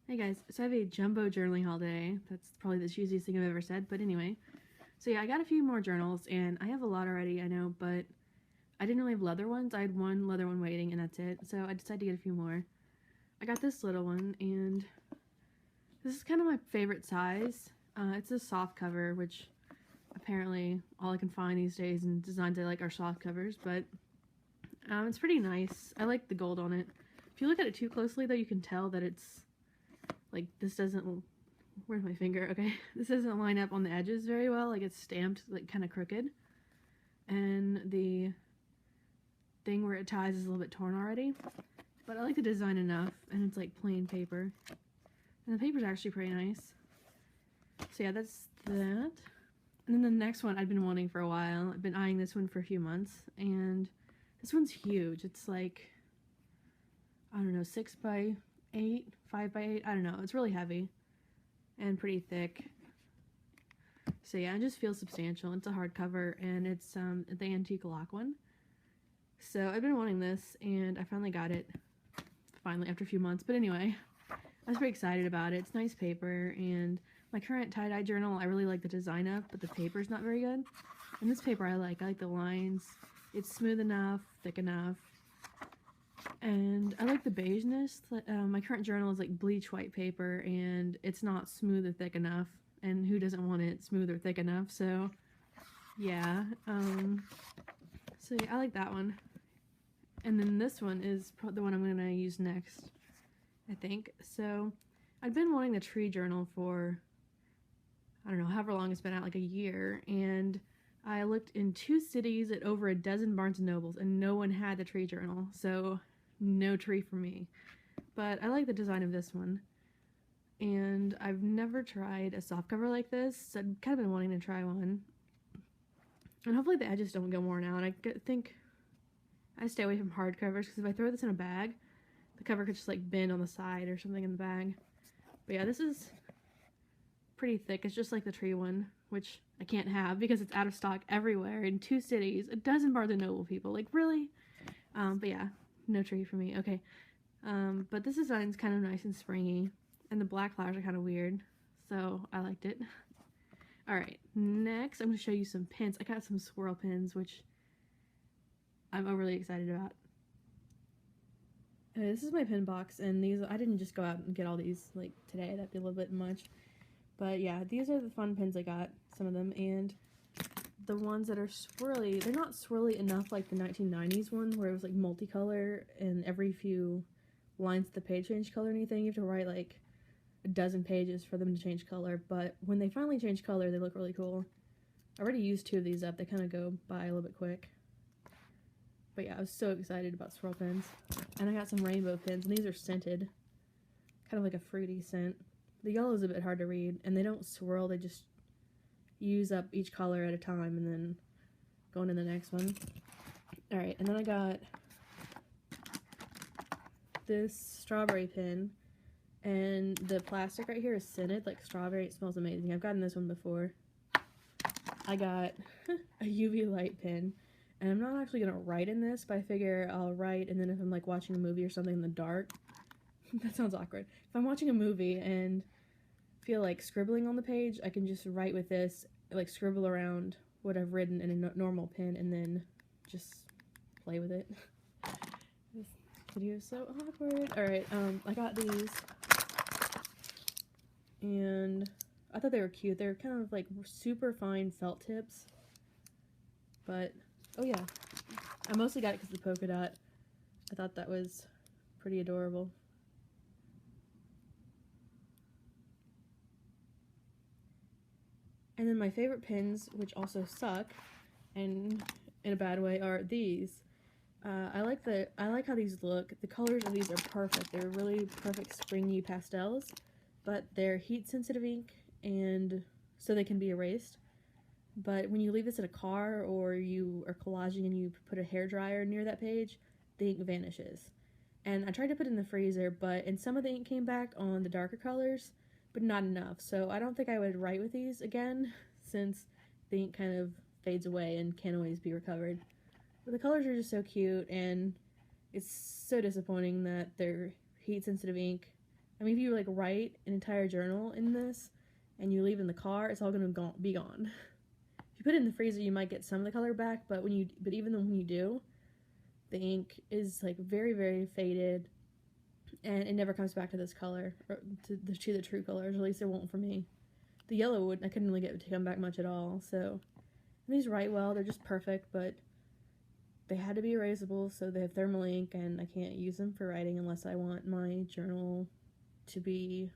Hey guys, so I have a jumbo journaling haul today. That's probably the cheesiest thing I've ever said, but anyway. So yeah, I got a few more journals, and I have a lot already, I know, but I didn't really have leather ones. I had one leather one waiting, and that's it. So I decided to get a few more. I got this little one, and this is kind of my favorite size. It's a soft cover, which apparently all I can find these days in designs I like are soft covers, but it's pretty nice. I like the gold on it. If you look at it too closely, though, you can tell that it's like this doesn't, where's my finger? Okay, this doesn't line up on the edges very well. Like it's stamped like kind of crooked, and the thing where it ties is a little bit torn already, but I like the design enough, and it's like plain paper, and the paper's actually pretty nice. So yeah, that's that. And then the next one I've been wanting for a while. I've been eyeing this one for a few months, and this one's huge. It's like, I don't know, 6 by 8, 5 by 8, I don't know. It's really heavy and pretty thick. So yeah, it just feels substantial. It's a hardcover, and it's the antique lock one. So I've been wanting this, and I finally got it. Finally, after a few months. But anyway, I was pretty excited about it. It's nice paper, and my current tie-dye journal, I really like the design of, but the paper's not very good. And this paper I like the lines. It's smooth enough, thick enough. And I like the beigeness. My current journal is like bleach white paper, and it's not smooth or thick enough. And who doesn't want it smooth or thick enough? So, yeah. So yeah, I like that one. And then this one is the one I'm going to use next, I think. So, I've been wanting the tree journal for, I don't know, however long it's been out, like a year. And I looked in 2 cities at over a dozen Barnes & Nobles, and no one had the tree journal. So, no tree for me. But I like the design of this one. And I've never tried a softcover like this, so I've kind of been wanting to try one. And hopefully the edges don't get worn out. I think I stay away from hardcovers, because if I throw this in a bag, the cover could just like bend on the side or something in the bag. But yeah, this is pretty thick. It's just like the tree one, which I can't have because it's out of stock everywhere in 2 cities. A dozen Barnes & Noble people. Like, really? But yeah, no tree for me. Okay. But this design's kind of nice and springy, and the black flowers are kind of weird, so I liked it. Alright, next I'm going to show you some pins. I got some swirl pins, which I'm overly excited about. This is my pin box, and these, I didn't just go out and get all these like today. That'd be a little bit much. But yeah, these are the fun pins I got, some of them, and the ones that are swirly, they're not swirly enough like the 1990s one where it was like multicolor and every few lines of the page change color or anything. You have to write like a dozen pages for them to change color, but when they finally change color, they look really cool. I already used 2 of these up. They kind of go by a little bit quick. But yeah, I was so excited about swirl pins. And I got some rainbow pins, and these are scented. Kind of like a fruity scent. The yellow is a bit hard to read, and they don't swirl, they just use up each color at a time and then go into the next one. Alright, and then I got this strawberry pin, and the plastic right here is scented like strawberry. It smells amazing. I've gotten this one before. I got a UV light pin, and I'm not actually gonna write in this, but I figure I'll write, and then if I'm like watching a movie or something in the dark, that sounds awkward. If I'm watching a movie and feel like scribbling on the page, I can just write with this, like scribble around what I've written in a normal pen, and then just play with it. This video is so awkward. Alright, I got these, and I thought they were cute. They're kind of like super fine felt tips, but, oh yeah, I mostly got it because of the polka dot. I thought that was pretty adorable. And then my favorite pins, which also suck, and in a bad way, are these. I like how these look. The colors of these are perfect. They're really perfect springy pastels, but they're heat sensitive ink, and so they can be erased. But when you leave this in a car, or you are collaging and you put a hairdryer near that page, the ink vanishes. And I tried to put it in the freezer, and some of the ink came back on the darker colors, but not enough. So I don't think I would write with these again, since the ink kind of fades away and can't always be recovered. But the colors are just so cute, and it's so disappointing that they're heat sensitive ink I mean, if you like write an entire journal in this and you leave it in the car, it's all gonna be gone. If you put it in the freezer, you might get some of the color back, but even when you do, the ink is like very, very faded, and it never comes back to this color, or to the true colors. At least it won't for me. The yellow I couldn't really get it to come back much at all. So these write well, they're just perfect, but they had to be erasable, so they have thermal ink, and I can't use them for writing unless I want my journal to be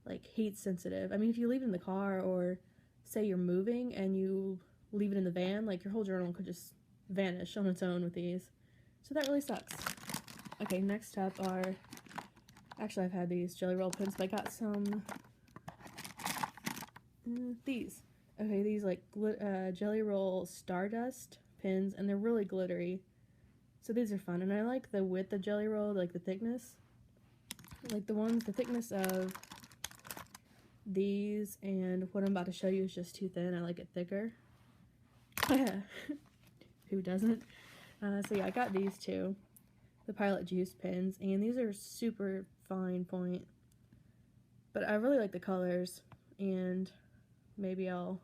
like heat sensitive. I mean, if you leave it in the car, or say you're moving and you leave it in the van, like your whole journal could just vanish on its own with these. So that really sucks. Okay, next up are, actually I've had these Jelly Roll pens, but I got some, these. Okay, these like Jelly Roll Stardust pens, and they're really glittery. So these are fun, and I like the width of Jelly Roll, like the thickness. Like the thickness of these and what I'm about to show you is just too thin. I like it thicker. Who doesn't? So yeah, I got these two, the Pilot Juice pens, and these are super fine point. But I really like the colors, and maybe I'll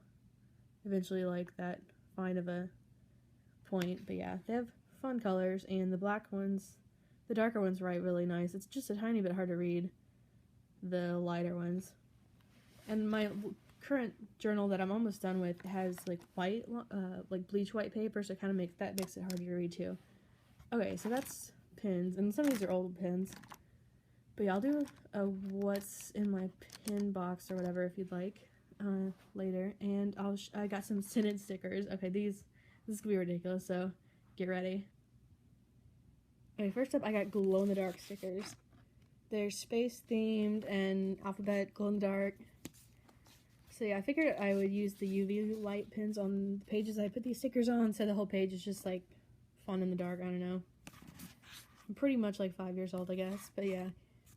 eventually like that fine of a point. But yeah, they have fun colors, and the black ones, the darker ones write really nice. It's just a tiny bit hard to read the lighter ones. And my current journal that I'm almost done with has like white, like bleach white paper, so it makes it harder to read too. Okay, so that's pins, and some of these are old pins. But yeah, I'll do a what's in my pin box or whatever if you'd like later. And I got some scented stickers. Okay, this is gonna be ridiculous, so get ready. Okay, first up I got glow in the dark stickers. They're space themed and alphabet glow in the dark. So yeah, I figured I would use the UV light pins on the pages I put these stickers on, so the whole page is just like fun in the dark. I don't know. I'm pretty much like 5 years old, I guess, but yeah.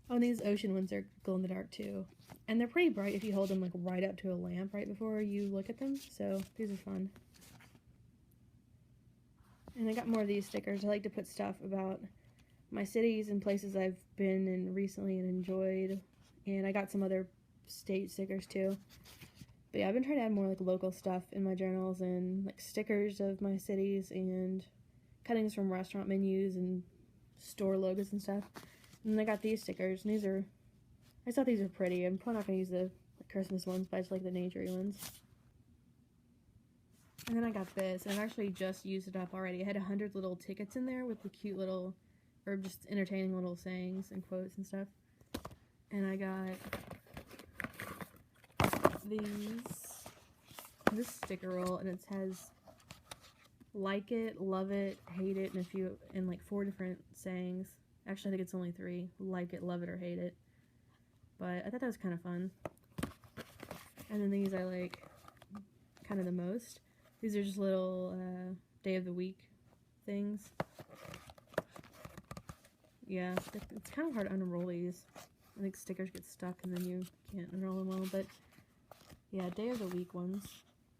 Oh, and these ocean ones are glow in the dark too. And they're pretty bright if you hold them like right up to a lamp right before you look at them, so these are fun. And I got more of these stickers. I like to put stuff about my cities and places I've been in recently and enjoyed. And I got some other state stickers too. But yeah, I've been trying to add more like local stuff in my journals, and like stickers of my cities and cuttings from restaurant menus and store logos and stuff. And I got these stickers, and I thought these were pretty. I'm probably not going to use the Christmas ones, but I just like the naturey ones. And then I got this, and I actually just used it up already. I had 100 little tickets in there with the cute little, or just entertaining little sayings and quotes and stuff. And I got this sticker roll, and it has like it, love it, hate it, and like 4 different sayings. Actually, I think it's only 3. Like it, love it, or hate it. But I thought that was kind of fun. And then these I like kind of the most. These are just little day of the week things. Yeah, it's kind of hard to unroll these. I think stickers get stuck and then you can't unroll them well, but yeah, day of the week ones.